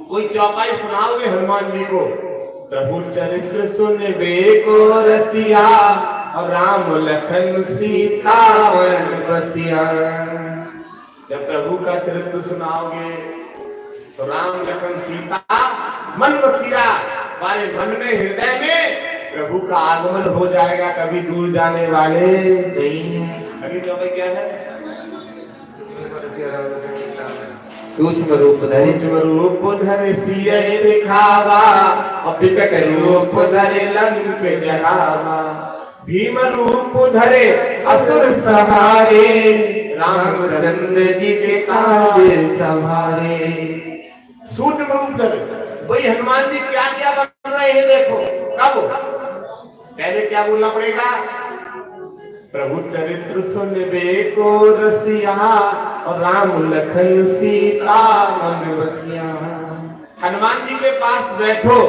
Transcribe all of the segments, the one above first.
कोई चौपाई सुनाओगे हनुमान जी को? प्रभु चरित्र सुनबे को रसिया, और राम लखन सीता मन बसिया। जब प्रभु का चरित्र सुनाओगे तो राम लखन सीता मन बसिया, वाले मन में हृदय में प्रभु का आगमन हो जाएगा, कभी दूर जाने वाले नहीं। अभी तो क्या है? सूक्ष्म रूप धर सिय दिखावा, और विकट रूप धरे लंक जरावा। भीम रूप धरे असुर संहारे, रामचंद्र जी के काज संभारे। सूक्ष्म रूप धरे, वही हनुमान जी क्या क्या बन रहे हैं देखो। कब? पहले क्या बोलना पड़ेगा? प्रभु चरित्र सुनबे को रसिया, और राम लखन सीता मन बसिया। हनुमान जी के पास बैठो,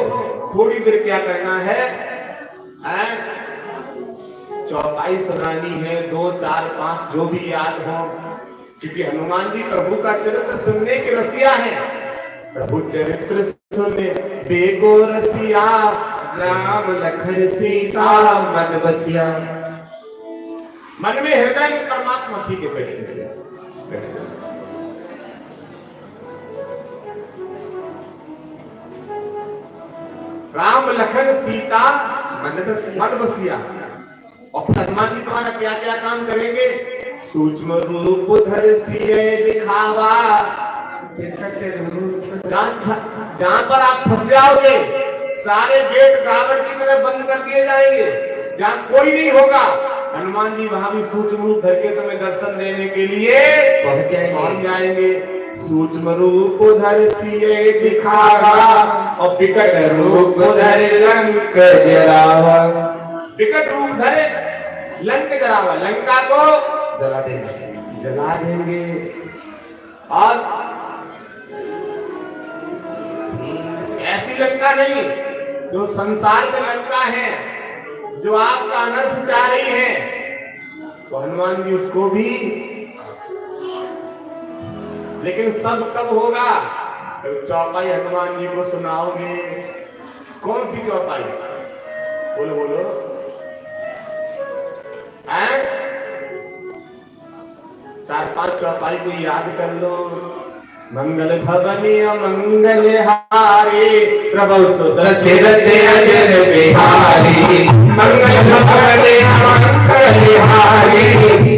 थोड़ी देर क्या करना है? चौपाई सुनानी है, 2, 4, 5 जो भी याद हो, क्योंकि हनुमान जी प्रभु का चरित्र सुनने के रसिया है। प्रभु चरित्र सुने बेगो रसिया, राम लखन सीता मन बसिया। मन में हृदय में परमात्मा ठीक है बैठे। राम लखन सीता मन बसिया। और हनुमान जी तुम्हारा क्या क्या काम करेंगे? सूक्ष्म रूप धर सिय दिखावा। जहां पर आप फंस जाओगे, सारे गेट गावड़ की तरह बंद कर दिए जाएंगे, जहां कोई नहीं होगा, हनुमान जी वहां भी सूक्ष्म रूप धर के तुम्हें दर्शन देने के लिए पहुंच जाएंगे। सूक्ष्म रूप धर सिय दिखावा, और विकट रूप धर लंक जरावा। विकट रूप धरे लंक जरावा, लंका को जला देंगे। और ऐसी लंका नहीं जो संसार में लंका है, जो आपका अनर्थ चाह रही है, तो हनुमान जी उसको भी। लेकिन सब कब होगा? तो चौपाई हनुमान जी को सुनाओगे। कौन सी चौपाई? बोलो बोलो। 4-5 चौपाई को याद कर लो। मंगल भवनी मंगल हारी, प्रभु सुदर्शन अजर बिहारी। मंगल भवनी मंगल हारी,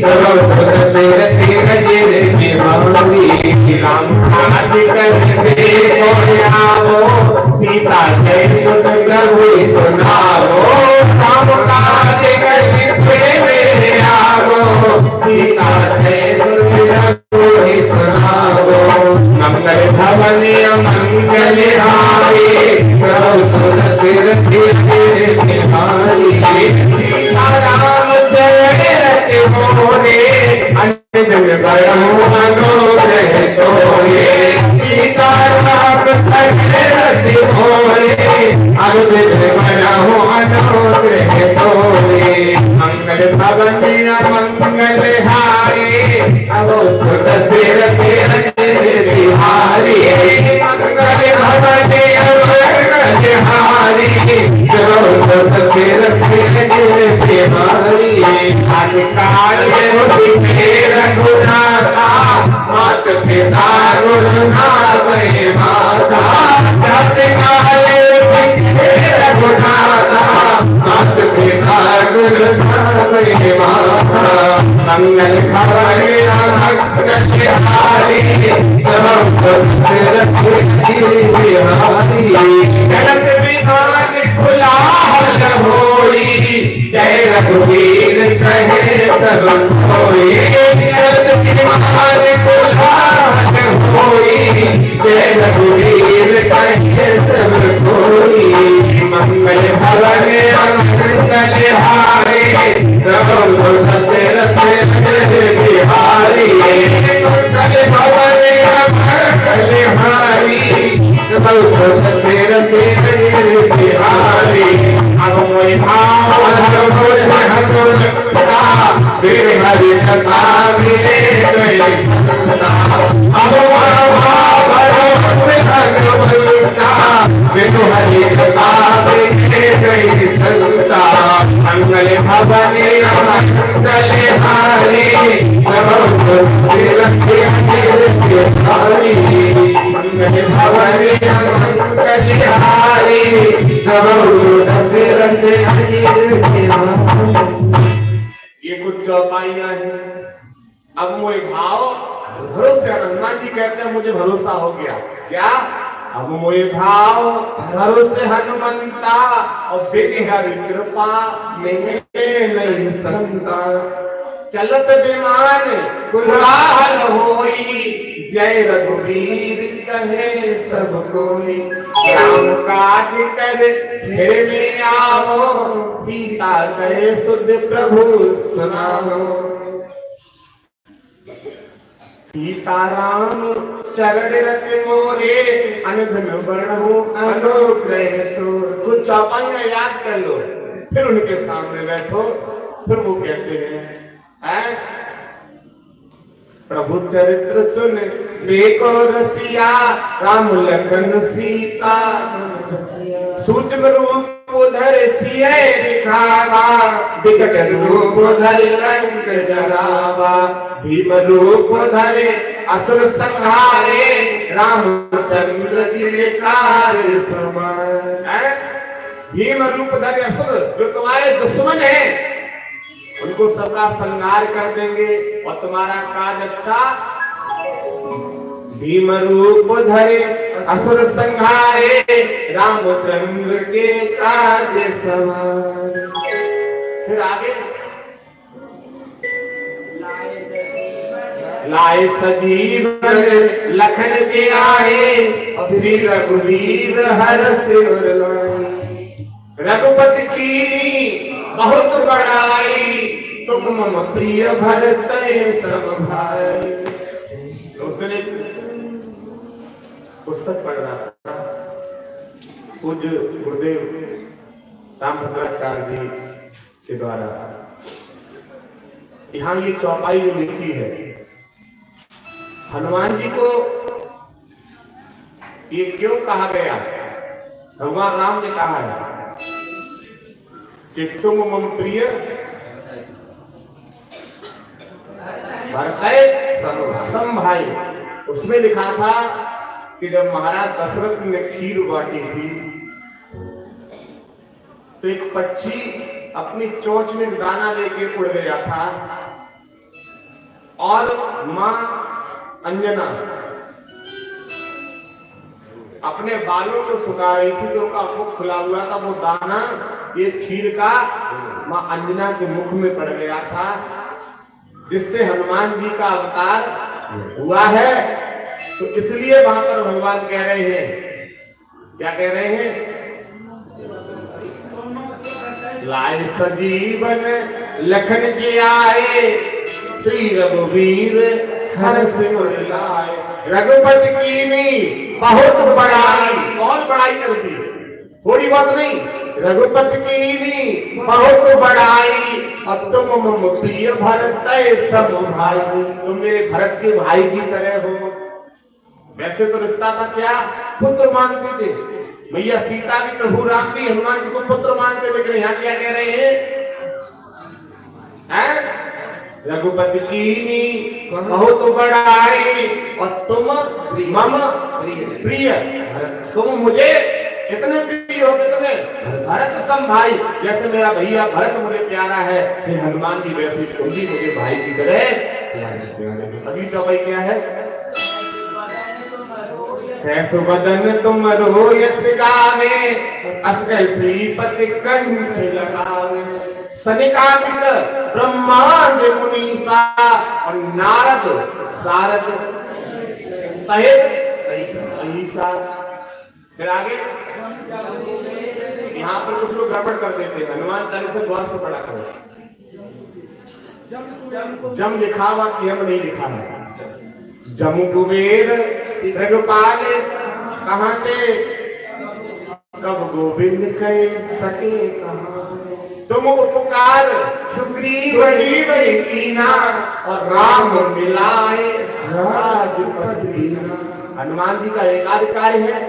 प्रभु सुदर्शन अजर बिहारी। राम काज करते को आओ, सीता जय सुत प्रभु सुनाओ। राम काज करते आओ, सीता जय सुत प्रभु सुनाओ। मंगल भवनी मंगल हारी, प्रभु सुदर्शन बिहारी। सीता राम जय रति मोरे, अंजन बड़ो मनोरह तोरे। सीता राम जय रति मोरे, अंजन बड़ो मनोरह तोरे। मंगल भवनी मंगल हारी, प्रभु सुदर्शन बिहारी। मंगल भवनी मंगल हारी, प्रभु सुदर्शन बिहारी। अधिकार रघुनाथा, मात पिता गुरुनाथ माता। रघुनाथा, मात पिता गुरुनाथ माता। मंगल भवनी मंगल हारी, प्रभु सुदर्शन बिहारी। जगत विधान खुला होई, जय रघुवीर कहे सब कोई। जगत विधान खुला होई, जय रघुवीर कहे सब कोई। मंगल भवनी मंगल हारी, प्रभु सुदर्शन बिहारी। मंगल भवनी मंगल हारी, प्रभु सुदर्शन बिहारी। अगोई भाव हरि कथा मिले गए। अब भाव भवन कलिहारी ये कुछ चौपाइयां हैं। अब मोए भाव भरोसे, हनुमान जी कहते हैं मुझे भरोसा हो गया। क्या? अब मोए भाव भरोसे हनुमंता और बिन हरि कृपा में नहीं संता। चलत विमान कुलाहल होई जय रघुवीर कहे सब कोई। राम काज कर फिर में आओ सीता कहे सुध प्रभु सुनाओ। सीताराम चरण रत मोरे अनधन वर्णो अनुग्रह तो। कुछ चौपाइयां याद कर लो, फिर उनके सामने बैठो, फिर वो कहते हैं प्रभु चरित्र सुन देखो रसिया राम लखन सीता। सूक्ष्म रूप उधर सिय दिखावा विकट रूप धर लंक जरावा। भीम रूप धरे असुर संहारे रामचंद्र जी कार्य समान। भीम रूप धरे असुर जो तुम्हारे दुश्मन है उनको सबका संहार कर देंगे और तुम्हारा काज अच्छा। भीम रूप धरे असुर संहारे रामचंद्र के कार्य समान। फिर आगे लाए सजीवन लखन के आए श्री रघुवीर हर्ष उर लाए। रघुपति की बहुत बड़ाई तुम मम प्रिय भरत सब भाई। उसने पुस्तक पढ़ रहा था पूज्य गुरुदेव रामभद्राचार्य जी के द्वारा। यहाँ ये चौपाई जो लिखी है हनुमान जी को ये क्यों कहा गया? भगवान राम ने कहा है कि तुम मम प्रिय भरत सम भाई। उसमें लिखा था कि जब महाराज दशरथ ने खीर बांटी थी तो एक पक्षी अपनी चोंच में दाना लेके उड़ गया था और मां अंजना अपने बालों को सुखा रही थी जो उनका मुख खुला हुआ था। वो दाना ये खीर का मां अंजना के मुख में पड़ गया था जिससे हनुमान जी का अवतार हुआ है। तो इसलिए वहां पर भगवान कह रहे हैं, क्या कह रहे हैं? लाए सजीवन लखन के आए श्री रघुवीर हर्ष उर लाए। रघुपति की भी बहुत बड़ाई, बहुत बड़ाई करती है, थोड़ी बहुत नहीं। रघुपति की भी बहुत बड़ाई और तुम मम प्रिय भरत सब भाई। तुम मेरे भरत के भाई की तरह हो। वैसे तो रिश्ता था क्या? पुत्र मानते थे। भैया सीता भी प्रभु राम भी हनुमान जी को पुत्र मानते, लेकिन यहाँ क्या कह रहे हैं? रघुपति की बहुत बड़ाई और तुम मम प्रिय। तुम मुझे कितने प्रिय हो? कितने? भरत सम भाई। जैसे मेरा भैया भरत मुझे प्यारा है, फिर हनुमान जी वैसे तुम भी मुझे भाई की तरह। अभी चौपाई क्या है? सहस बदन तुम रो यश गावे अस श्रीपति कंठ लगावे। सनिकादिक ब्रह्मांड मुनीसा और नारद सारद सहित अहिसा। फिर आगे यहाँ पर कुछ लोग गड़बड़ कर देते हैं। हनुमान चालीसा से गौर से पढ़ा करो। जम लिखा हुआ कि हम नहीं लिखा है। जमु कुबेर रघुपाल कहाँ थे? कब गोविंद कहे सके कहाँ? तुम उपकार सुग्रीव कीना और राम मिलाए राजपति। हनुमान जी का एकाधिकार है,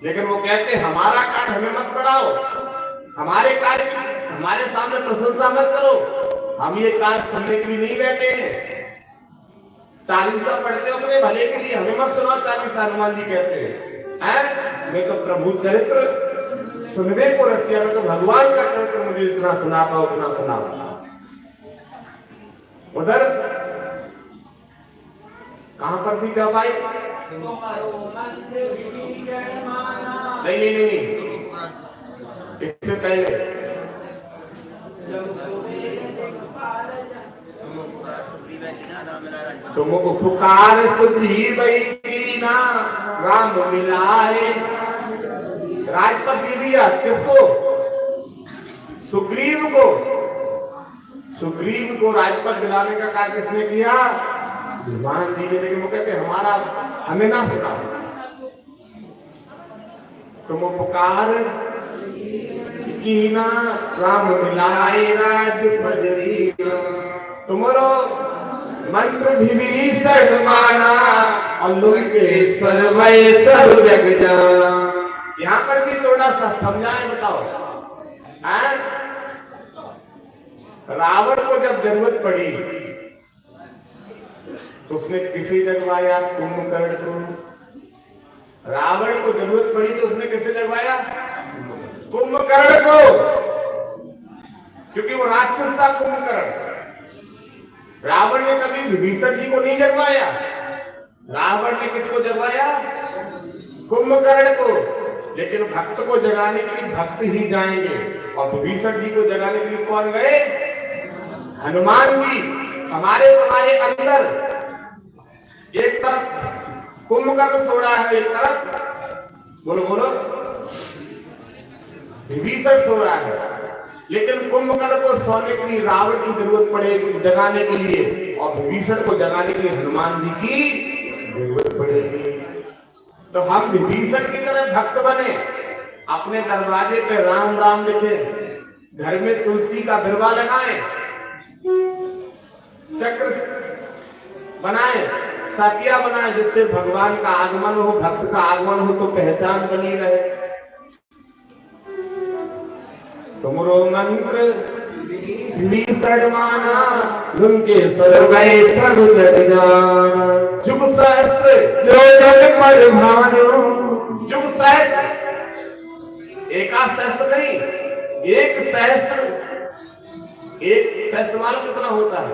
लेकिन वो कहते हमारा कार्य हमें मत बढ़ाओ, हमारे कार्य हमारे सामने प्रशंसा मत करो, हम ये कार्य सुनने के लिए नहीं बैठे हैं। चालीसा पढ़ते हो अपने भले के लिए, हमें मत सुनाओ चालीसा। हनुमान जी कहते हैं मैं तो प्रभु चरित्र सुनने को रसिया, मैं तो भगवान का चरित्र मुझे इतना सुना पाओ उतना सुना। उधर कहां पर थी चौपाई? नहीं, इससे पहले तुमको पुकार सुग्रीव कीना राम मिलाए। राजपद दे दिया किसको? सुग्रीव को। सुग्रीव को राजपद दिलाने का कार्य किसने किया? भगवान जी ने। लेकिन वो कहते हमारा हमें ना सुना। तुम पुकार कीना राम मिलाए राजपद तुम्हारो मंत्र विभीषण माना और लंकेश्वर वै सब जग जाना। यहाँ पर भी थोड़ा सा समझाएं, बताओ। रावण को जब जरूरत पड़ी तो उसने किसे जगवाया? कुंभकर्ण को। रावण को जरूरत पड़ी तो उसने किसे जगवाया? कुंभकर्ण को, क्योंकि वो राक्षस था कुंभकर्ण। रावण ने कभी विभीषण जी को नहीं जगवाया। रावण ने किसको जगवाया? कुंभकर्ण को। लेकिन भक्त को जगाने के लिए भक्त ही जाएंगे, और विभीषण जी को जगाने के लिए कौन गए? हनुमान जी। हमारे तुम्हारे अंदर एक तरफ कुंभकर्ण सो रहा है, एक तरफ बोलो बोलो विभीषण सो रहा है। लेकिन कुंभकर्ण को सोने के लिए रावण की जरूरत पड़ेगी जगाने के लिए, और विभीषण को जगाने के लिए हनुमान जी की जरूरत पड़ेगी। तो हम विभीषण की तरह भक्त बने, अपने दरवाजे पे राम राम लिखे, घर में तुलसी का दरवा लगाएं, चक्र बनाए, सातिया बनाए, जिससे भगवान का आगमन हो, भक्त का आगमन हो तो पहचान बनी रहे। तुमरो मंत्र विभीषण माना लंकेश्वर वै सब जग जाना। जुग सहस्त्र जो जन पर भानु। जुग सहस्त्र एका सहस्त्र नहीं, एक सहस्त्र। एक सहस्त्र मालूम कितना होता है?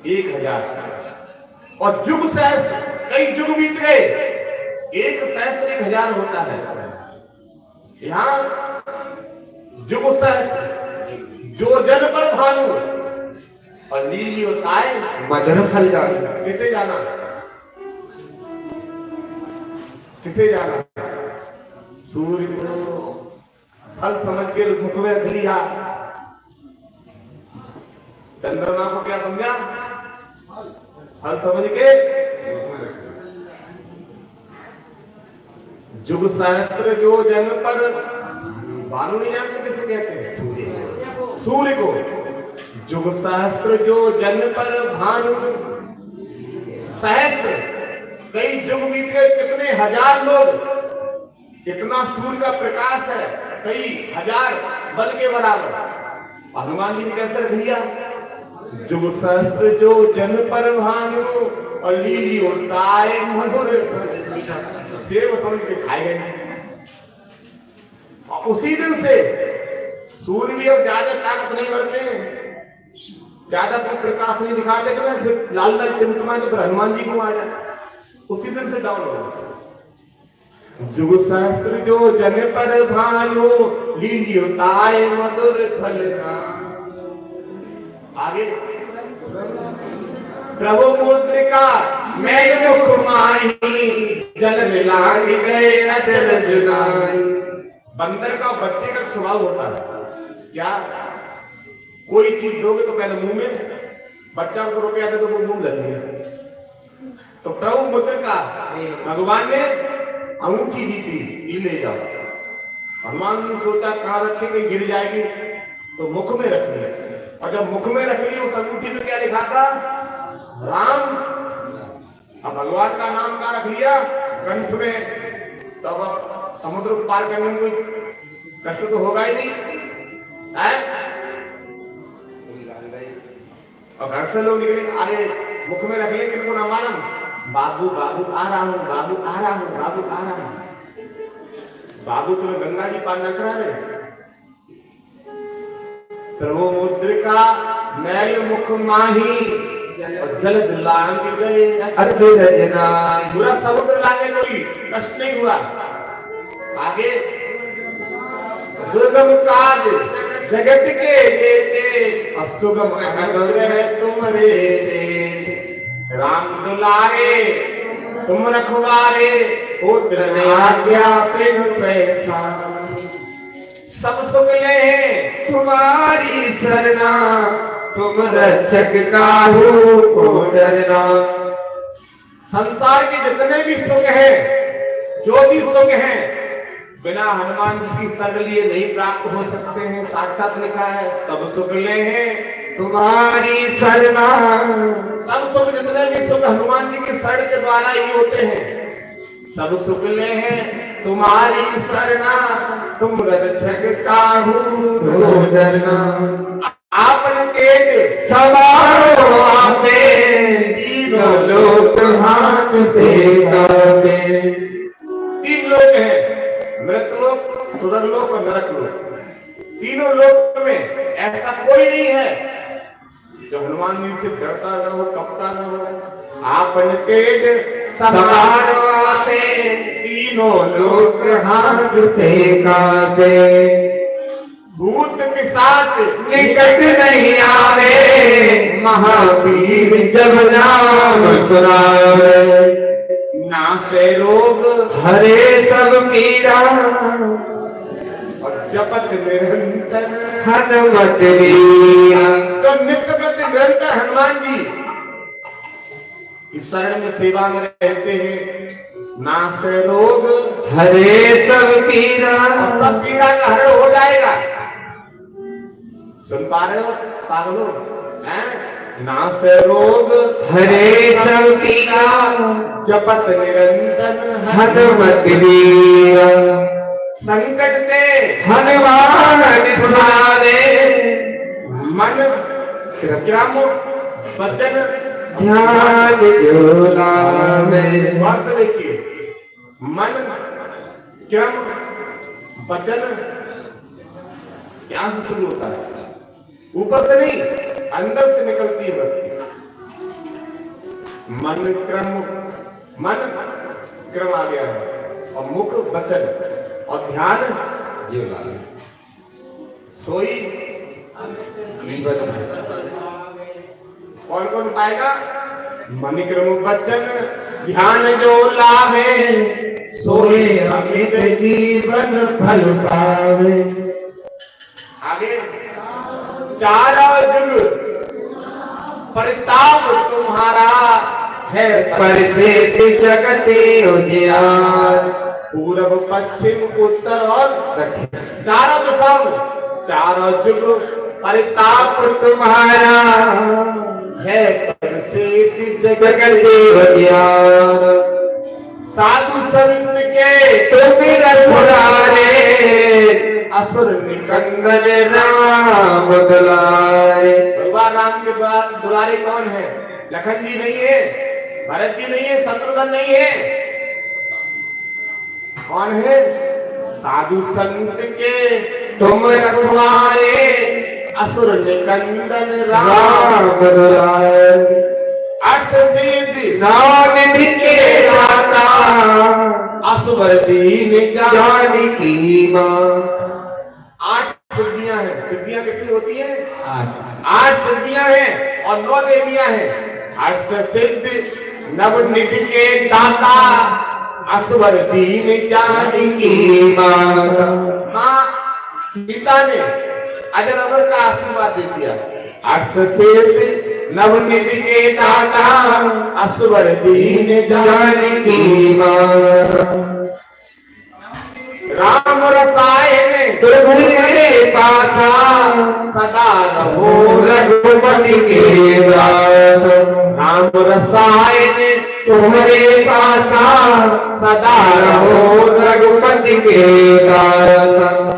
1000। और जुग सहस्त्र कई जुग बीत गए, एक सहस्त्र 1000 होता है। यहाँ जुग सहस्त्र जो जन पर भानु और लीली होता है मदर फल जाना। किसे जाना? किसे जाना? सूर्य को फल समझ के मुख में रख लिया। चंद्रमा को क्या समझा? फल समझ के। जुग सहस्त्र जो जन पर भानु नहीं जानते किसे कहते हैं? सूर्य। सूर्य को। जुग सहस्त्र जो जन पर भानु। सहस्त्र कई जुग बीत गए, कितने हजार लोग, कितना सूर्य का प्रकाश है, कई हजार बल के बराबर। हनुमान जी ने कैसे रख लिया? जुग सहस्त्र जो जन पर भानु और लीली होता है मधुर। सेव समझ के खाए गए। और उसी दिन से सूर्य भी अब ज्यादा ताकत नहीं बढ़ते हैं, ज्यादा कोई प्रकाश नहीं दिखाते, तो फिर लाल लाल टिमटमा तो फिर हनुमान जी को आ जाए। उसी दिन से डाउन हो गया। जुग सहस्त्र जो जन पर भानु लीली होता है मधुर फल का। आगे प्रभु मुद्रिका मैं जो माही जल मिलान गए अजल जुनाई। बंदर का बच्चे का स्वभाव होता है क्या? कोई चीज दोगे तो पहले मुंह में, बच्चा को रुपया दे तो वो मुंह लगेगा। तो प्रभु मुद्रिका भगवान ने अंगूठी दी थी, ये ले जाओ। हनुमान ने सोचा कहाँ रखे, कहीं गिर जाएगी, तो मुख में रख लिया। और जब मुख में रख ली उस अंगूठी में क्या लिखा था? राम। अब भगवान का नाम कहाँ रख लिया? कंठ में। तब अब समुद्र पार करने में कोई कष्ट तो होगा ही नहीं है? और घर से लोग निकले, अरे मुख में रख ले किनको ना मालूम, बाबू बाबू आ रहा हूँ, बाबू आ रहा हूँ, बाबू आ रहा हूँ। बाबू तुम्हें गंगा जी पार न करा रहे। प्रभु मुद्रिका मैल मुख माही और जल लांग गए अजरजना। पूरा समुद्र लांगे कोई कष्ट नहीं हुआ। आगे दुर्गम काज जगत के देते असुगम अनुग्रह तुम्हारे देते। राम दुलारे तुम रखवारे पुत्र ने आज्ञा प्रेम पैसा। सब सुख ले तुम्हारी शरणा तुम रक्षक काहू को डरना। संसार के जितने भी सुख हैं, जो भी सुख हैं, बिना हनुमान जी की शरण लिए नहीं प्राप्त हो सकते हैं। साक्षात लिखा है सब सुख ले हैं तुम्हारी शरणा। सब सुख जितने भी सुख हनुमान जी की शरण के द्वारा ही होते हैं। सब सुख ले हैं तुम्हारी शरणा तुम रक्षक काहू को डरना। आपने तेज सवारो आपे तीनों लोक हाथ से काबे। तीन लोग हैं, मृतलोक, सुरलोक और नरकलोक। तीनों लोक में ऐसा कोई नहीं है जो हनुमान जी से डरता न हो, कपता न हो। आपने तेज सवार आपे तीनों लोक हाथ से काबे। भूत पिशाच निकट नहीं आवे महावीर जब नाम सुनावे। नासे रोग हरे सब पीरा और जपत निरंतर हनुमत वीरा। जो नित्य प्रति निरंतर हनुमान जी इस शरण में सेवा में रहते हैं, नासे रोग हरे सब पीरा और सब पीड़ा का हरण हो जाएगा। सुन पा रहे हो पागलों? नासे रोग हरे सब पीरा जपत निरंतर हनुमत वीरा। संकट ते हनुमान सुनावे मन क्रम वचन ध्यान जो लावे। वर्ष देखिए, मन क्रम वचन क्या से शुरू होता है? ऊपर से नहीं, अंदर से निकलती है भक्ति। मन क्रम आ गया है और मुख वचन और ध्यान जीवन सोई कौन कौन पाएगा? मन क्रम वचन ध्यान जो लावे सोए अमित जीवन फल पावे। आगे चारों जुग परिताप तुम्हारा है परिसेत जगते उजियार। पूर्व पश्चिम उत्तर और दक्षिण चारों दिशाओं चारों जुग परिताप तुम्हारा है परिसेत जगते उजियार। साधु संत के तुम रखवारे असुर निकंदन राम दुलारे। भगवान राम के दुलारे कौन है? लखन जी नहीं है, भरत जी नहीं है, शत्रुघ्न नहीं है। कौन है? साधु संत के तुम रखवारे असुर निकंदन राम दुलारे। अष्ट सिद्धि नवनिधि के दाता असुर दीन जानकी मां। 8 सिद्धियां हैं। सिद्धियां कितनी होती हैं? 8 सिद्धियां हैं और 9 देवियां हैं। अष्ट सिद्ध नवनिधि के दाता असुर दीन जानकी मां सीता ने अजर अमर का आशीर्वाद दे दिया। अष्ट सिद्ध नवनिधि के दाता असुर दीन जानकी मां। राम रसायन तुम्हारे पासा सदा रहो रघुपति के दास। राम रसायन तुम्हारे पासा सदा रहो रघुपति के दास।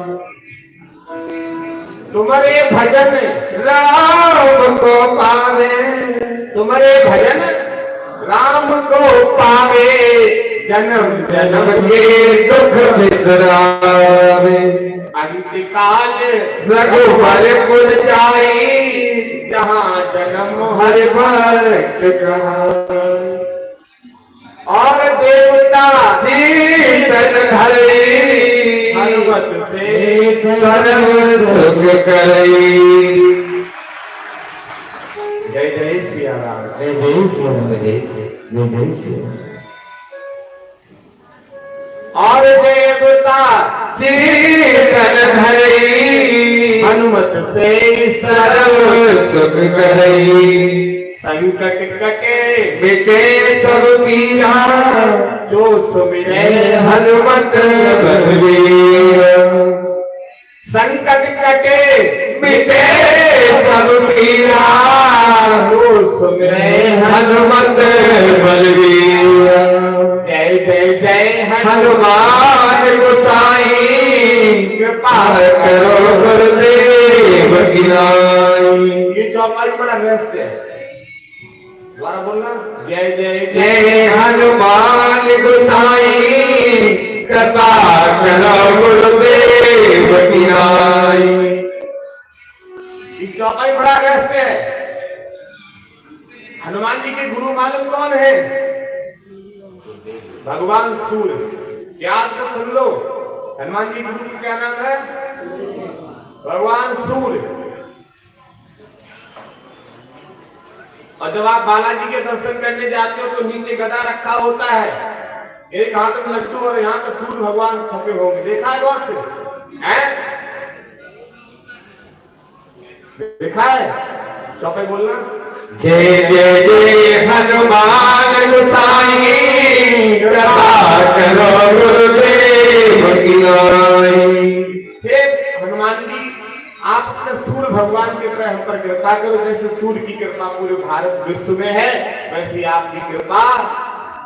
तुम्हारे भजन राम को पावे तुम्हारे भजन राम को पावे, जन्म जन्म के दुख बिसरावे। अंतिकाल रघुबर पुर जाई, जहाँ जन्म हर भक्त कहाई। और देवता शीतल धरे, हनुमत से सर्व सुख करई। जय जय श्री राम, जय जय श्री राम, जय जय श्री राम। और देवता शीतल धरे, हनुमत से सर्व सुख करई। संकट कटे मिटे सब पीरा, जो सुमिरे हनुमत बलवीर। संकट कटे मिटे सब पीरा, जो सुमिरे हनुमत बलवीर। जय जय जय हनुमान गोसाई, कृपा करो गुरुदेव की नाई। ये चौपाई बड़ा रहस्य है, दोबारा बोलना। जय जय जय हनुमान गोसाई, कृपा करो गुरुदेव की नाई। ये चौपाई बड़ा रहस्य है। हनुमान जी के गुरु मालूम कौन है? भगवान सूर्य। क्या तो सुन लो, हनुमान जी गुरु का क्या नाम है? भगवान सूर्य। और जब आप बालाजी के दर्शन करने जाते हो तो नीचे गदा रखा होता है, एक हाथ में लड्डू और यहाँ पे सूर्य भगवान छपे होंगे। देखा है गौर से? देखा है? चौपाई बोलना। जय जय जय हनुमान गोसाई, कृपा करो गुरुदेव की नाई। हे हनुमान जी, आप अपने सूर्य भगवान की तरह हम पर कृपा करो। जैसे सूर्य की कृपा पूरे भारत विश्व में है, वैसी आपकी कृपा।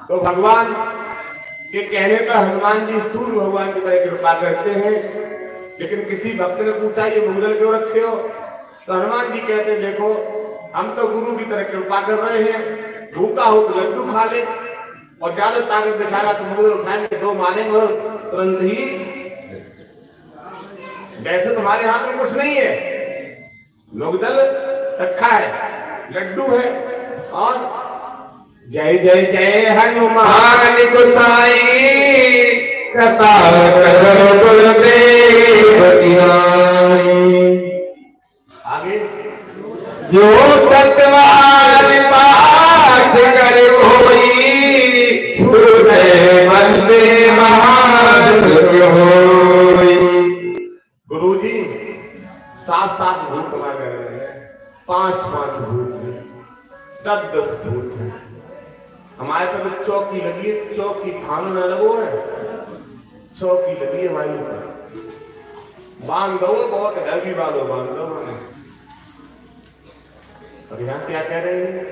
तो भगवान के कहने पर हनुमान जी सूर्य भगवान की तरह कृपा करते हैं। लेकिन किसी भक्त ने पूछा ये मुगदल क्यों रखते हो? तो हनुमान जी कहते हैं देखो, हम तो गुरु की तरह कृपा कर रहे हैं। भूखा हो तो लड्डू खा ले, और ज्यादा ताकत दिखाएगा तो मुगदल उठाएंगे, दो मारेंगे और तुरंत ही। वैसे तुम्हारे हाथ में कुछ नहीं है, मुगदल रखा है, लड्डू है। और जय जय जय हनुमान गोसाई, कृपा करो गुरुदेव की नाई। आगे जो सतवार पाठ कर कोई, छूटे बंदे महासुख होई। गुरुजी 7-7 भूत मांग रहे हैं, 5-5 भूत हैं, 10-10 भूत हैं। हमारे तो चौकी लगी है, चौकी थानों न लगो है, चौकी लगी है हमारे ऊपर। बांध दो, बहुत डर भी बांधो, बांध दो हमें। और यहाँ क्या कह रहे हैं?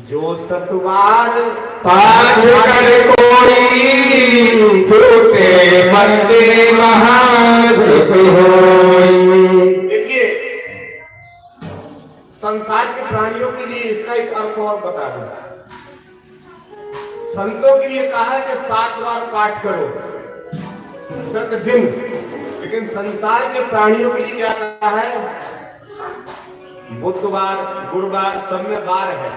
जो सतवार पाठ कर कोई, छूटे बंदे महासुख होई। देखिए, संसार के प्राणियों के लिए इसका एक अर्थ और बता दूं। संतों के लिए कहा है कि 7 बार पाठ करो प्रतिदिन, लेकिन संसार के प्राणियों के लिए क्या कहा है? बुधवार गुरुवार सब में बार है।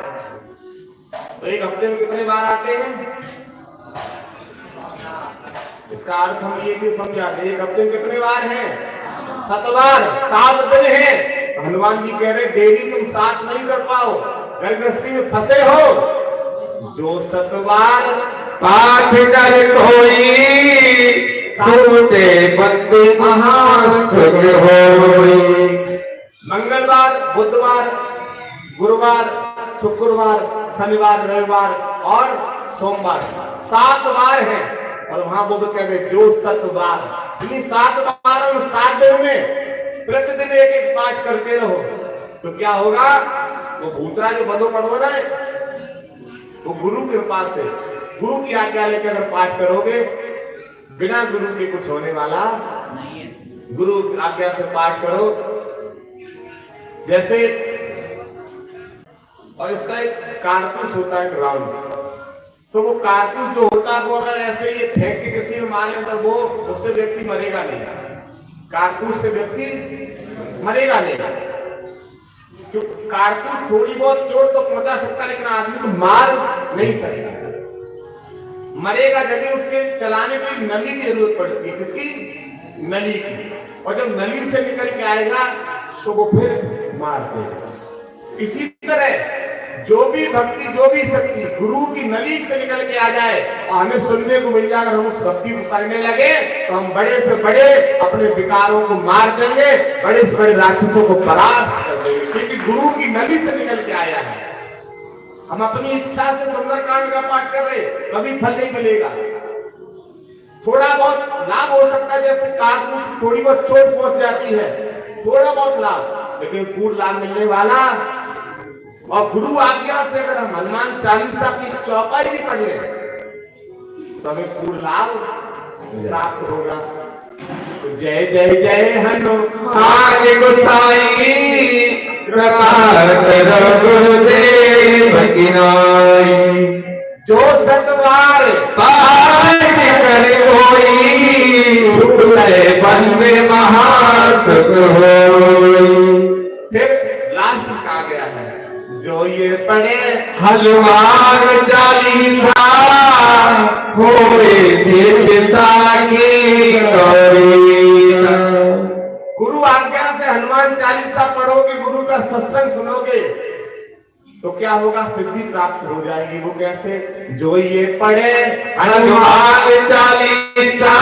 तो एक हफ्ते में कितने बार आते हैं? इसका अर्थ हम ये भी समझाते हैं, एक हफ्ते में कितने बार हैं? 7 बार, 7 दिन हैं। हनुमान जी कह रहे डेली तुम 7 नहीं कर पाओ, गृहस्थी में फंसे हो। जो 7 बार पाठ कर कोई, छूटे बंदे महासुख होई। मंगलवार, बुधवार, गुरुवार, शुक्रवार, शनिवार, रविवार और सोमवार, 7 बार हैं। और वहां वो कहते हैं जो 7 बार, 7 बार और 7 दिन में प्रतिदिन एक पाठ करते रहो तो क्या होगा? वो भूतरा जो बंदो पड़ो ना, वो गुरु की कृपा से, गुरु की आज्ञा लेकर पाठ करोगे, बिना गुरु के कुछ होने वाला नहीं है। गुरु की आज्ञा से पाठ करो। जैसे और इसका एक कारतूस होता है राउंड। तो वो कारतूस जो होता है वो अगर ऐसे ये फेंक के किसी में मारे अंदर वो उससे व्यक्ति मरेगा नहीं, कारतूस से व्यक्ति मरेगा नहीं। क्यों? कारतूस थोड़ी बहुत चोट तो पहुंचा सकता है लेकिन आदमी को मार नहीं सकता। मरेगा जब उसके चलाने की नली की जरूरत पड़ती है, किसकी? नली की। और जब नली से निकल के आएगा तो वो फिर मार देगा। इसी तरह जो भी भक्ति, जो भी शक्ति गुरु की नली से निकल के आ जाए और हमें सुनने को मिल जाए, अगर हम उस भक्ति को करने लगे तो हम बड़े से बड़े अपने विकारों को मार देंगे, बड़े से बड़े राक्षसों को परास्त कर देंगे, क्योंकि गुरु की नली से निकल के आया है। हम अपनी इच्छा से सुंदरकांड का पाठ कर रहे, कभी फल नहीं मिलेगा। थोड़ा बहुत लाभ हो सकता है, जैसे कारतूस थोड़ी बहुत चोट पहुंच जाती है, थोड़ा बहुत लाभ, लेकिन पूर्ण लाभ मिलने वाला। और गुरु आज्ञा से अगर हम हनुमान चालीसा की चौपाई भी पढ़ ले तो हमें पूर्ण लाभ प्राप्त होगा। तो जय जय जय हनुमान गोसाई, कृपा करो गुरुदेव की नाई। जो सतवार पाठ करे होई, शुक्ल बंदे महासुख होई। फिर लास्ट कहा गया है, जो ये पढ़े हनुमान चालीसा, होए सिद्ध साकी गौरी। गुरु आज्ञा से हनुमान चालीसा पढ़ोगे, गुरु का सत्संग सुनोगे तो क्या होगा? सिद्धि प्राप्त हो जाएगी। वो कैसे? जो ये पढ़े हनुमान चालीसा,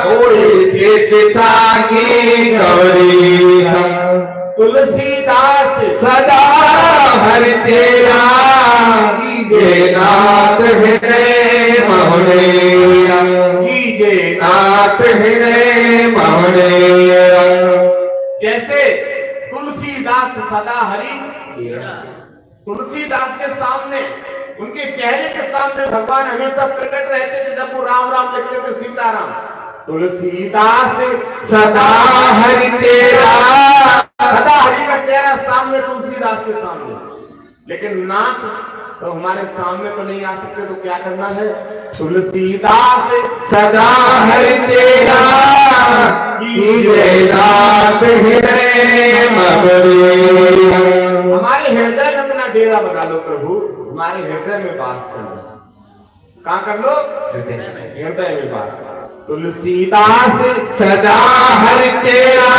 होए सिद्ध साकी गौरी। तुलसीदास सदा हर तेरा, कीजे नाथ हृदय महुनेरा, कीजे नाथ हृदय महुनेरा। जैसे तुलसीदास सदा हरि तेरा, तुलसीदास के सामने, उनके चेहरे के सामने भगवान हमेशा प्रकट रहते थे। जब वो राम राम लिखते थे, सीताराम। तुलसीदास सदा हरि तेरा, सदा हरि का चेहरा सामने, तुलसीदास के सामने। लेकिन नाथ तो हमारे सामने तो नहीं आ सकते, तो क्या करना है? तुलसीदास सदा हरि तेरा, कीजे नाथ हृदय महुनेरा। हमारे हृदय में अपना डेरा बना लो प्रभु, हमारे हृदय में वास कर लो। कहाँ कर लो? हृदय में वास। तुलसीदास सदा हरि तेरा,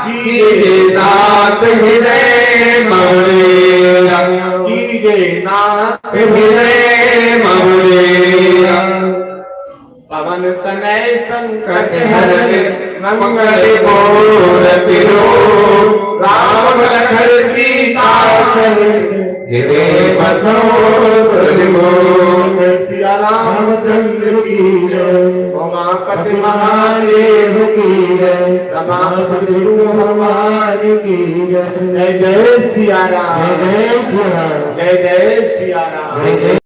कीजे नाथ हृदय महुनेरा, कीजे नाथ हृदय महुनेरा। पवन तनय संकट हरन, मंगल मूरति रूप, राम लखन सीता सहित हृदय बसो सुरभूमि। सिया रामचंद्र की जय, उमापति महादेव की जय, रमापति विष्णु भगवान की जय। जय जय सिया राम, जय जय सिया राम, जय जय सिया राम।